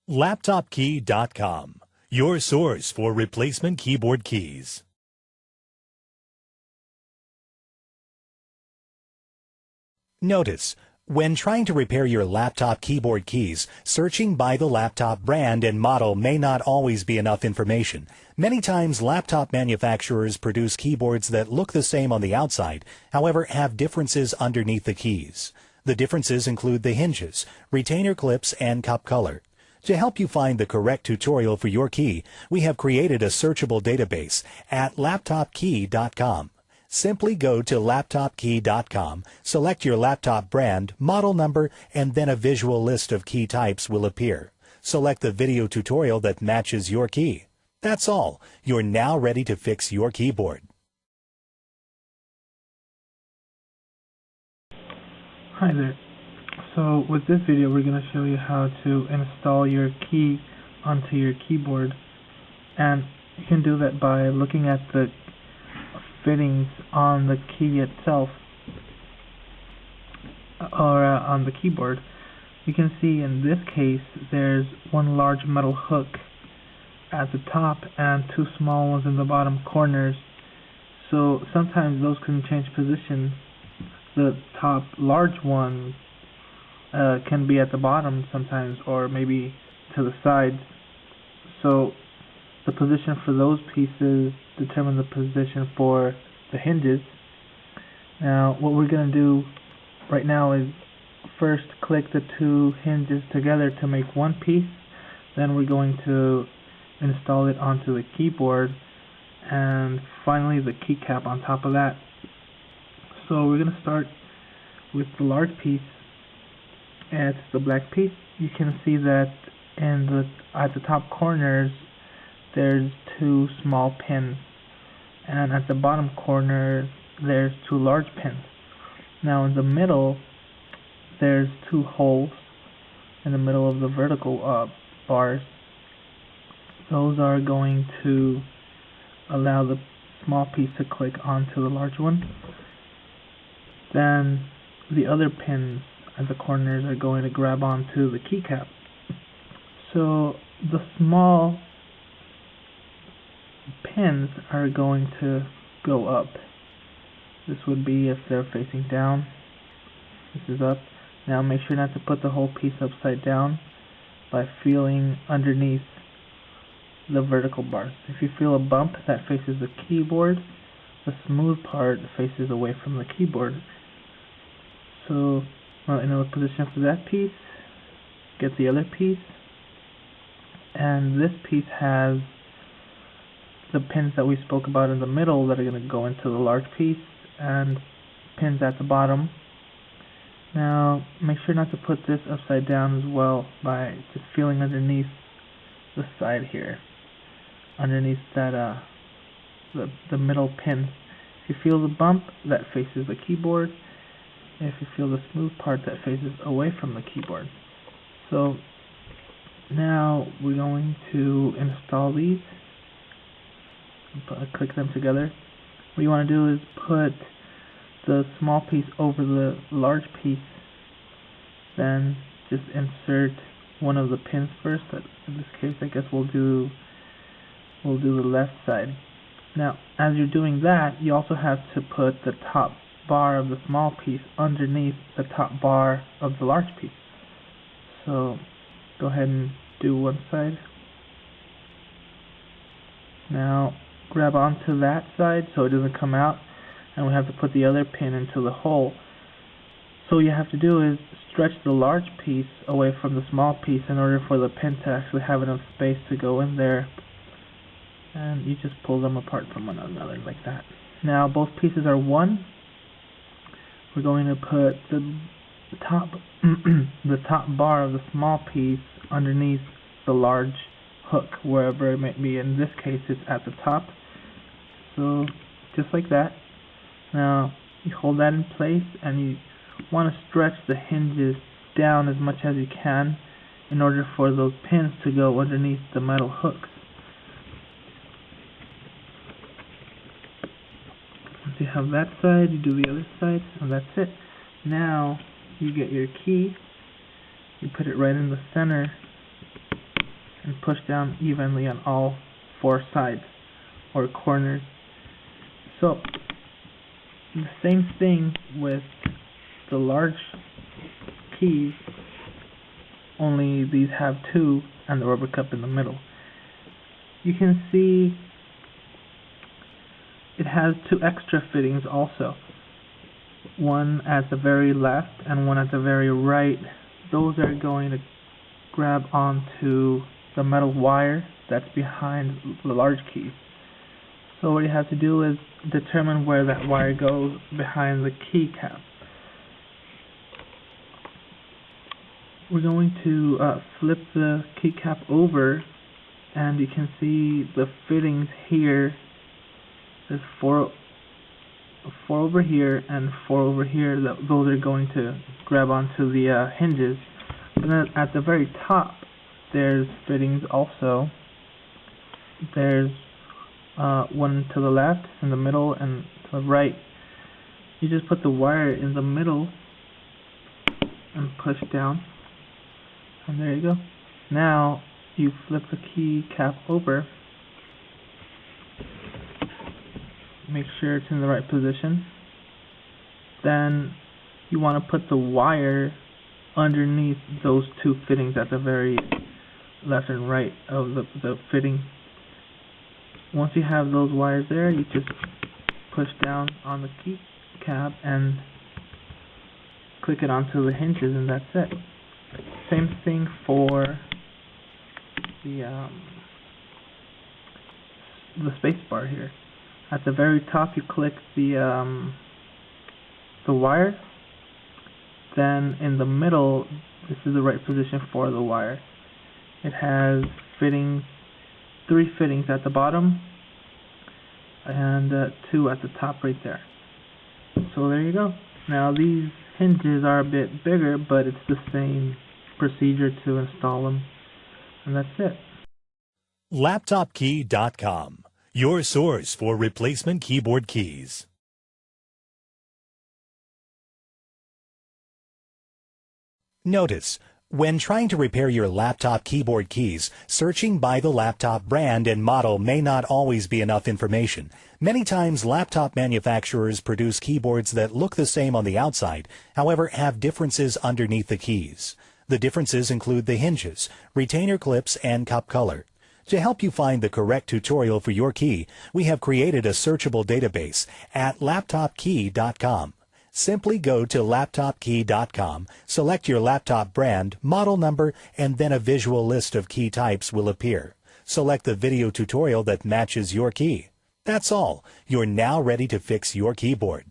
LaptopKey.com, your source for replacement keyboard keys. Notice, when trying to repair your laptop keyboard keys, searching by the laptop brand and model may not always be enough information. Many times, laptop manufacturers produce keyboards that look the same on the outside, however, have differences underneath the keys. The differences include the hinges, retainer clips, and cup color. To help you find the correct tutorial for your key, we have created a searchable database at LaptopKey.com. Simply go to LaptopKey.com, select your laptop brand, model number, and then a visual list of key types will appear. Select the video tutorial that matches your key. That's all. You're now ready to fix your keyboard. Hi there. So with this video we're going to show you how to install your key onto your keyboard, and you can do that by looking at the fittings on the key itself or on the keyboard. You can see in this case there's one large metal hook at the top and two small ones in the bottom corners, so sometimes those can change position. The top large one can be at the bottom sometimes, or maybe to the sides. So the position for those pieces determine the position for the hinges. Now what we're going to do right now is first click the two hinges together to make one piece. Then we're going to install it onto the keyboard, and finally the keycap on top of that. So we're going to start with the large piece. It's the black piece. You can see that at the top corners there's two small pins, and at the bottom corner there's two large pins. Now in the middle there's two holes in the middle of the vertical bars. Those are going to allow the small piece to click onto the large one. Then the other pins at the corners are going to grab onto the keycap. So the small pins are going to go up. This would be if they're facing down. This is up. Now make sure not to put the whole piece upside down by feeling underneath the vertical bars. If you feel a bump that faces the keyboard, the smooth part faces away from the keyboard. So in a position for that piece, get the other piece, and this piece has the pins that we spoke about in the middle that are going to go into the large piece, and pins at the bottom. Now make sure not to put this upside down as well by just feeling underneath the side here, underneath that the middle pin. If you feel the bump, that faces the keyboard. If you feel the smooth part, that faces away from the keyboard. So now we're going to install these. Click them together. What you want to do is put the small piece over the large piece, then just insert one of the pins first. In this case, I guess we'll do the left side. Now as you're doing that, you also have to put the top bar of the small piece underneath the top bar of the large piece. So go ahead and do one side. Now grab onto that side so it doesn't come out, and we have to put the other pin into the hole. So what you have to do is stretch the large piece away from the small piece in order for the pin to actually have enough space to go in there, and you just pull them apart from one another like that. Now both pieces are one. We're going to put the top the top bar of the small piece underneath the large hook, wherever it may be. In this case it's at the top. So just like that. Now you hold that in place, and you want to stretch the hinges down as much as you can in order for those pins to go underneath the metal hooks. Once you have that side, you do the other side, and that's it. Now you get your key, you put it right in the center and push down evenly on all four sides or corners. So the same thing with the large keys, only these have two and the rubber cup in the middle. You can see it has two extra fittings also, one at the very left and one at the very right. Those are going to grab onto the metal wire that's behind the large keys. So what you have to do is determine where that wire goes behind the key cap. We're going to flip the keycap over, and you can see the fittings here. There's four over here and four over here. Those are going to grab onto the hinges. And then at the very top, there's fittings also. There's one to the left, in the middle, and to the right. You just put the wire in the middle and push down. And there you go. Now you flip the key cap over. Make sure it's in the right position. Then you want to put the wire underneath those two fittings at the very left and right of the fitting. Once you have those wires there, you just push down on the key cap and click it onto the hinges, and that's it. Same thing for the space bar here. At the very top, you click the wire. Then in the middle, this is the right position for the wire. It has fittings, 3 fittings at the bottom and 2 at the top right there. So there you go. Now these hinges are a bit bigger, but it's the same procedure to install them, and that's it. LaptopKey.com, your source for replacement keyboard keys. Notice, when trying to repair your laptop keyboard keys, searching by the laptop brand and model may not always be enough information. Many times, laptop manufacturers produce keyboards that look the same on the outside, however, have differences underneath the keys. The differences include the hinges, retainer clips, and cup color. To help you find the correct tutorial for your key, we have created a searchable database at LaptopKey.com. Simply go to LaptopKey.com, select your laptop brand, model number, and then a visual list of key types will appear. Select the video tutorial that matches your key. That's all. You're now ready to fix your keyboard.